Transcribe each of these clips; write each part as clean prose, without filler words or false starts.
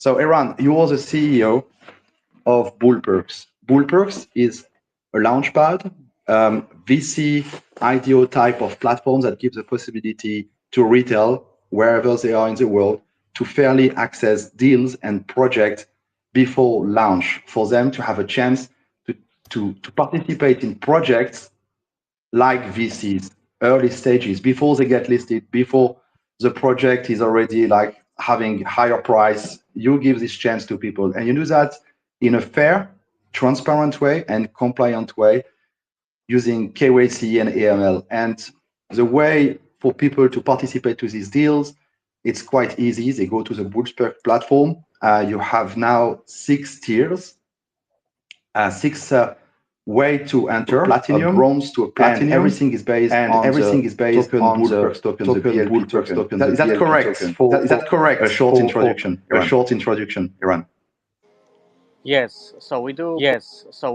So, Eran, you are the CEO of Bullperks. Bullperks is a launchpad, VC IDO type of platform that gives the possibility to retail wherever they are in the world to fairly access deals and projects before launch for them to have a chance to participate in projects like VCs, early stages, before they get listed, before the project is already like having higher price. You give this chance to people, and you do that in a fair, transparent way and compliant way using KYC and AML. And the way for people to participate to these deals, it's quite easy. They go to the Bootstrap platform. You have now 6 tiers, six way to enter platinum, bronze to a platinum, and everything is based on Bullperks token, the BLP token. Is that correct? Is that correct? A short introduction. A short introduction, Iran. Yes, so we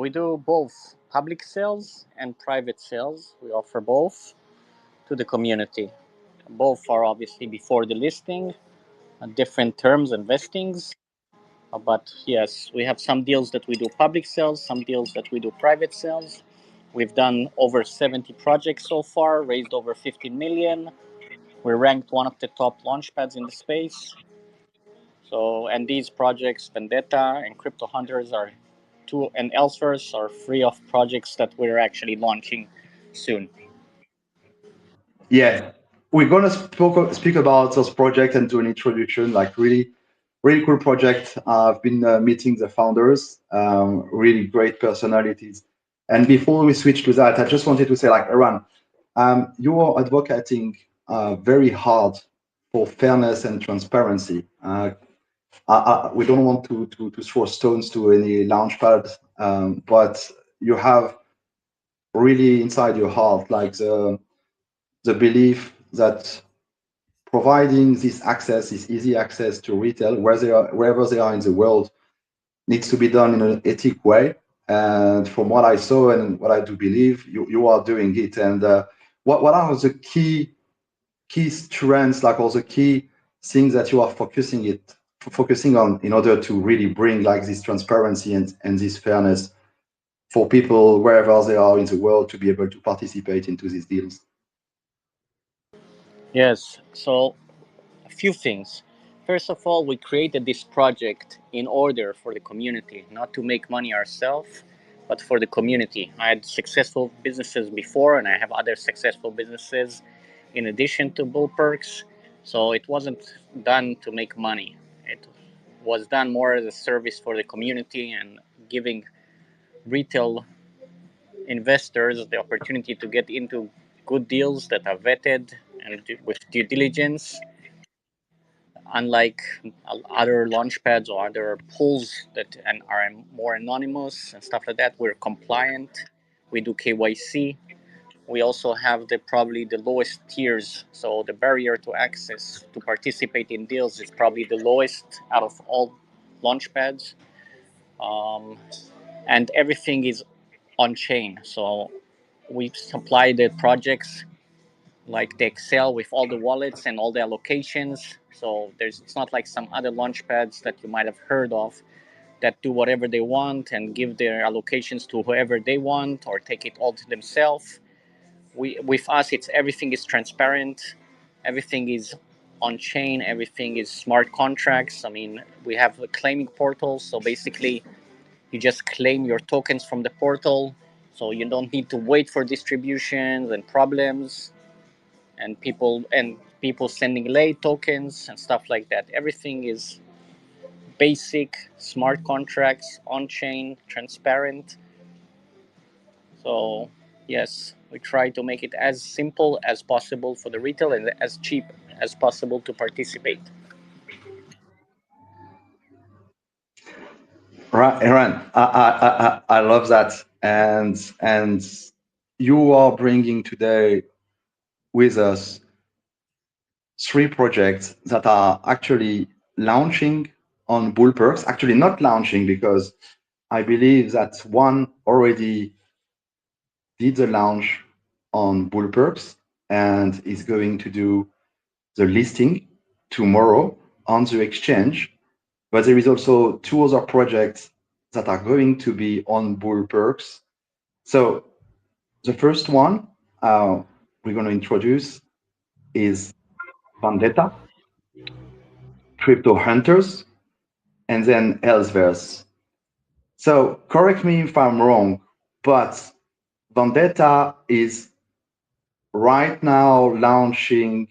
do both public sales and private sales. We offer both to the community. Both are obviously before the listing, different terms and vestings. But yes, we have some deals that we do public sales, some deals that we do private sales. We've done over 70 projects so far, raised over 15 million. We're ranked one of the top launchpads in the space. So, and these projects, Vendetta and Crypto Hunters, are two, and Elsewheres are free of projects that we're actually launching soon. Yeah, we're gonna speak about those projects and do an introduction, like really cool project. I've been meeting the founders, really great personalities. And before we switch to that, I just wanted to say, like, Eran, you are advocating very hard for fairness and transparency. We don't want to throw stones to any launchpad, but you have really inside your heart, like the belief that providing this access, this easy access to retail, wherever they are in the world, needs to be done in an ethic way. And from what I saw and what I do believe, you are doing it. And what are the key strengths, like all the key things that you are focusing on in order to really bring like this transparency and this fairness for people wherever they are in the world to be able to participate into these deals? Yes, so a few things. First of all, we created this project in order for the community, not to make money ourselves, but for the community. I had successful businesses before, and I have other successful businesses in addition to Bullperks. So it wasn't done to make money. It was done more as a service for the community and giving retail investors the opportunity to get into good deals that are vetted and with due diligence, unlike other launchpads or other pools that and are more anonymous and stuff like that. We're compliant. We do KYC. We also have probably the lowest tiers, so the barrier to access to participate in deals is probably the lowest out of all launchpads, um, and everything is on chain. So we supply the projects like the Excel with all the wallets and all the allocations. So it's not like some other launchpads that you might have heard of that do whatever they want and give their allocations to whoever they want or take it all to themselves. With us, it's everything is transparent, everything is on chain, everything is smart contracts. I mean, we have a claiming portal, so basically you just claim your tokens from the portal, so you don't need to wait for distributions and problems and people sending late tokens and stuff like that. Everything is basic smart contracts on chain, transparent. So yes, we try to make it as simple as possible for the retail and as cheap as possible to participate. Right, Aaron, I love that, and you are bringing today with us 3 projects that are actually launching on Bullperks. Actually, not launching because I believe that one already did the launch on Bullperks and is going to do the listing tomorrow on the exchange. but there is also two other projects that are going to be on Bull Perks. So the first one we're going to introduce is Vendetta, Crypto Hunters, and then Elseverse. So correct me if I'm wrong, but Vendetta is right now launching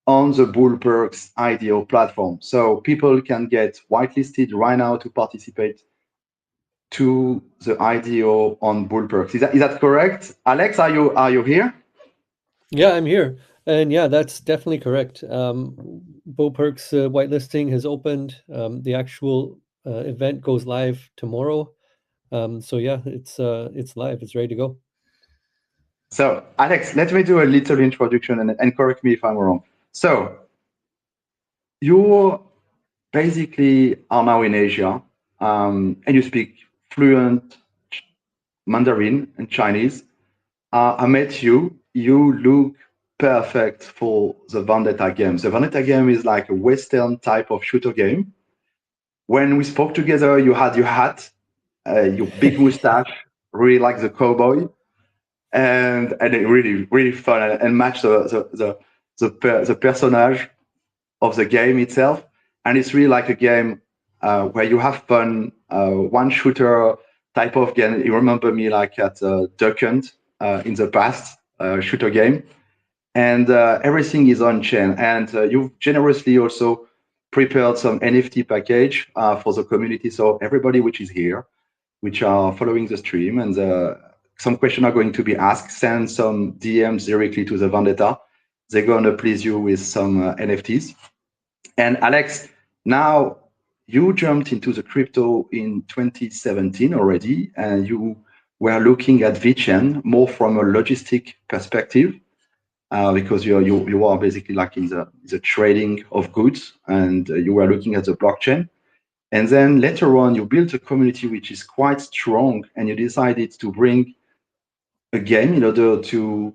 on the Bullperks IDO platform. So people can get whitelisted right now to participate to the IDO on Bullperks. Is that correct? Alex, are you here? Yeah, I'm here. And yeah, that's definitely correct. Bowperk's whitelisting has opened. The actual event goes live tomorrow. So yeah, it's live. It's ready to go. So Alex, let me do a little introduction and correct me if I'm wrong. So you basically are now in Asia, and you speak fluent Mandarin and Chinese. I met you. You look perfect for the Vendetta game. The Vendetta game is like a Western type of shooter game. When we spoke together, you had your hat, your big mustache, really like the cowboy, and it really really fun and match the personage of the game itself. And it's really like a game where you have fun, one shooter type of game. You remember me like at Duck Hunt in the past shooter game, and everything is on chain. And you've generously also prepared some NFT package for the community. So everybody which is here, which are following the stream, and some questions are going to be asked, send some DMs directly to the Vendetta. They're going to please you with some NFTs. And Alex, now you jumped into the crypto in 2017 already, and you were looking at VeChain more from a logistic perspective, because you are basically like in the trading of goods, and you were looking at the blockchain. And then later on, you built a community which is quite strong, and you decided to bring a game in order to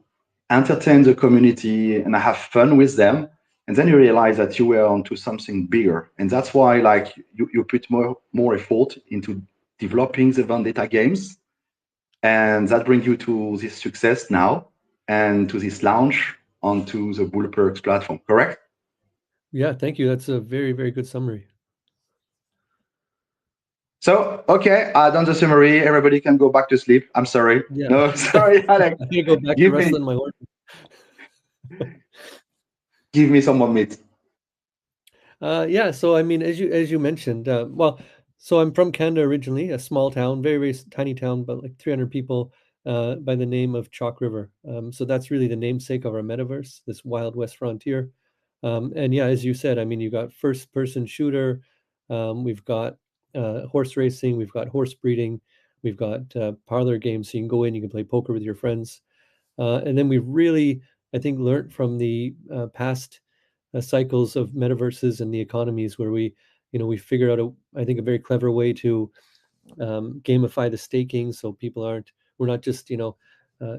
entertain the community and have fun with them. And then you realize that you were onto something bigger. And that's why like you put more effort into developing the Vendetta games. And that brings you to this success now and to this launch onto the Bullperks platform, correct? Yeah, thank you. That's a very, very good summary. So, okay, done the summary. Everybody can go back to sleep. I'm sorry. Yeah. No, sorry, Alex. I'm gonna go back to Give me wrestling my horse. give me some more meat. Yeah, so I mean, as you mentioned, well, so I'm from Canada originally, a small town, very very tiny town, but like 300 people, by the name of Chalk River. So that's really the namesake of our metaverse, this Wild West frontier. And yeah, as you said, I mean, you've got first person shooter, we've got horse racing, we've got horse breeding, we've got parlor games, so you can go in, you can play poker with your friends, and then we've really, I think, learned from the past cycles of metaverses and the economies where we figured out I think a very clever way to gamify the staking, so we're not just uh,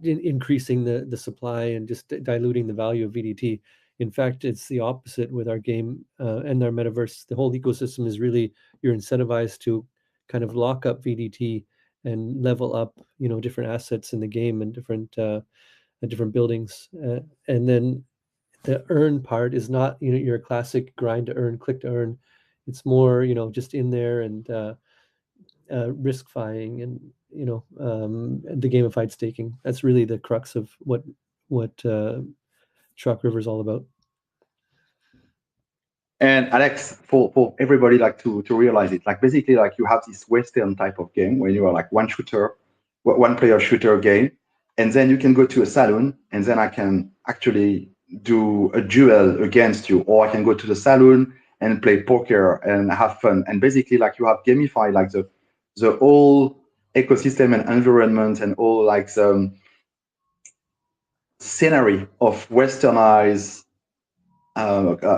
increasing the supply and just diluting the value of VDT. In fact, it's the opposite with our game and our metaverse. The whole ecosystem is really, you're incentivized to kind of lock up VDT and level up, different assets in the game and different buildings. And then the earn part is not, your classic grind to earn, click to earn. It's more, just in there and risk fying and the gamified staking. That's really the crux of what Chalk River is all about. And Alex, for everybody like to realize it, like basically like you have this Western type of game where you are like one player shooter game, and then you can go to a saloon, and then I can actually do a duel against you, or I can go to the saloon and play poker and have fun. And basically like you have gamified like the whole ecosystem and environment and all like the scenery of westernized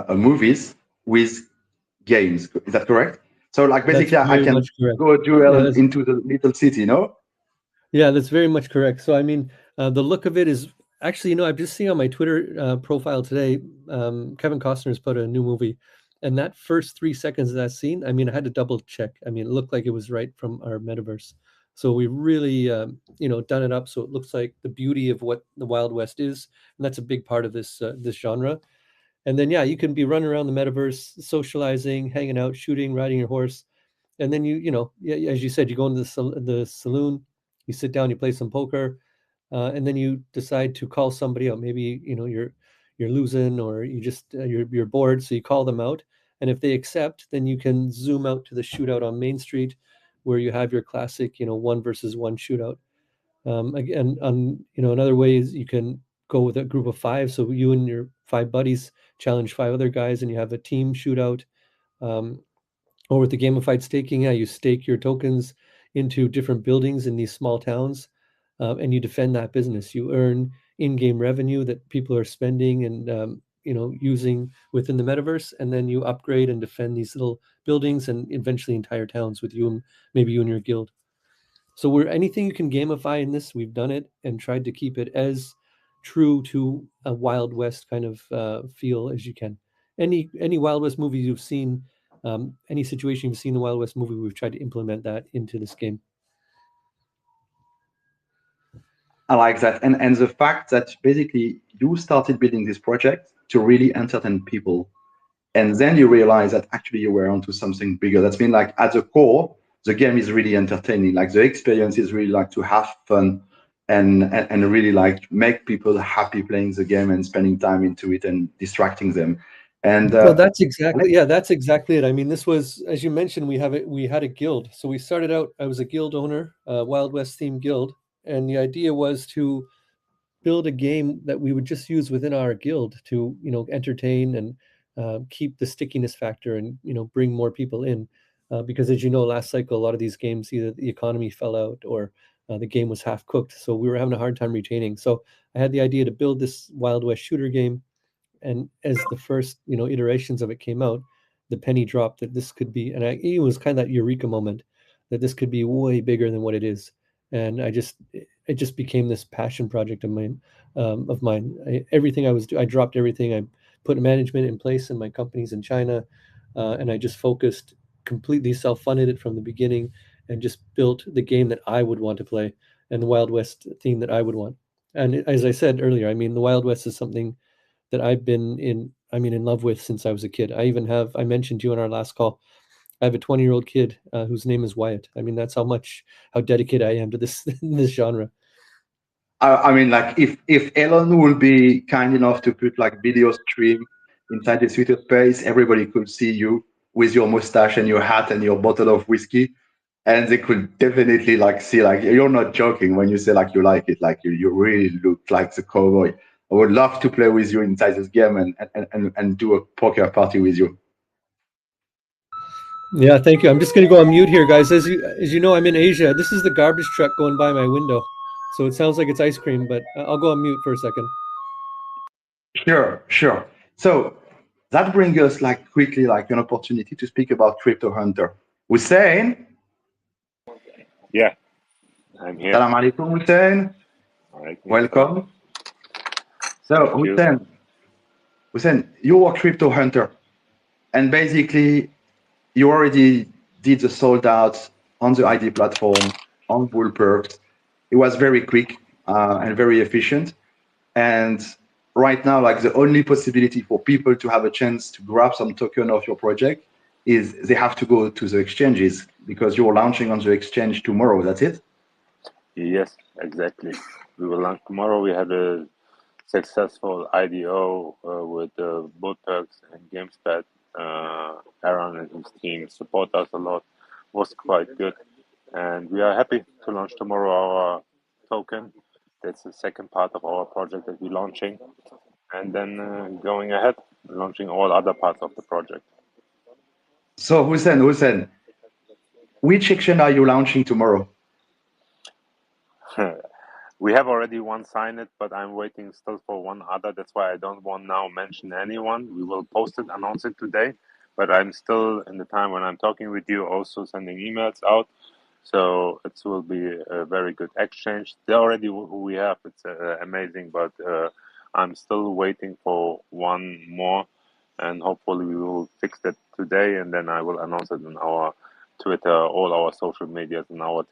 movies with games. Is that correct? So like That's basically I very can much correct. go Yeah, duel that's into the little city, no? yeah, that's very much correct. So I mean, the look of it is actually, I've just seen on my Twitter profile today, Kevin Costner's put a new movie And that first 3 seconds of that scene, I mean, I had to double check. I mean, it looked like it was right from our metaverse. So we really, done it up so it looks like the beauty of what the Wild West is, and that's a big part of this genre. And then yeah, you can be running around the metaverse, socializing, hanging out, shooting, riding your horse, and then yeah, as you said, you go into the saloon, you sit down, you play some poker, and then you decide to call somebody out. Maybe you're losing, or you're bored, so you call them out, and if they accept, then you can zoom out to the shootout on Main Street, where you have your classic one versus one shootout. Again, another way is you can go with a group of five, so you and your five buddies challenge five other guys, and you have a team shootout. Um, or with the gamified staking, yeah, you stake your tokens into different buildings in these small towns, and you defend that business. You earn in-game revenue that people are spending and using within the metaverse, and then you upgrade and defend these little buildings and eventually entire towns with you and maybe you and your guild. So we're anything you can gamify in this, we've done it and tried to keep it as true to a Wild West kind of feel as you can. Any Wild West movie you've seen, any situation you've seen in the Wild West movie, we've tried to implement that into this game. I like that. And the fact that basically you started building this project to really entertain people. And then you realize that actually you were onto something bigger. That's been like at the core, the game is really entertaining. Like the experience is really like to have fun and really like make people happy playing the game and spending time into it and distracting them. And Well, that's exactly it. I mean, this was, as you mentioned, we had a guild. So we started out, I was a guild owner, Wild West themed guild, and the idea was to build a game that we would just use within our guild to entertain and keep the stickiness factor and bring more people in, because as you know, last cycle a lot of these games, either the economy fell out or the game was half cooked, so we were having a hard time retaining. So I had the idea to build this Wild West shooter game, and as the first iterations of it came out, the penny dropped that this could be, and it was kind of that eureka moment that this could be way bigger than what it is. And it just became this passion project of mine. Everything I dropped everything. I put management in place in my companies in China, and I just focused completely, self-funded it from the beginning, and just built the game that I would want to play and the Wild West theme that I would want. And as I said earlier, I mean, the Wild West is something that I've been in love with since I was a kid. I mentioned to you in our last call, I have a 20-year-old kid whose name is Wyatt. I mean, that's how dedicated I am to this this genre. I mean, like if Elon will be kind enough to put like video stream inside the Twitter space, everybody could see you with your mustache and your hat and your bottle of whiskey, and they could definitely like see like you're not joking when you say like you like it, like you really look like the cowboy. I would love to play with you inside this game and do a poker party with you. Yeah, thank you. I'm just going to go on mute here, guys. As you know, I'm in Asia. This is the garbage truck going by my window, so it sounds like it's ice cream. But I'll go on mute for a second. Sure, sure. So that brings us like quickly like an opportunity to speak about Crypto Hunter. Hussein, Yeah, I'm here. salam alaikum, Hussein. Welcome. So Hussein, you are Crypto Hunter, and basically you already did the sold out on the ID platform on Bullperks. It was very quick and very efficient. And right now, like the only possibility for people to have a chance to grab some token of your project is they have to go to the exchanges because you're launching on the exchange tomorrow. That's it? Yes, exactly. We will launch tomorrow. We had a successful IDO with Bootperks and GameSpot. Aaron and his team support us a lot. Was quite good, and we are happy to launch tomorrow our token. That's the second part of our project that we're launching, and then going ahead, launching all other parts of the project. So Hussein, which exchange are you launching tomorrow? We have already one signed it, but I'm waiting still for one other. That's why I don't want now mention anyone. We will post it, announce it today, but I'm still in the time when I'm talking with you, also sending emails out. So it will be a very good exchange. They already who we have, it's amazing, but I'm still waiting for one more and hopefully we will fix that today, and then I will announce it on our Twitter, all our social medias, and our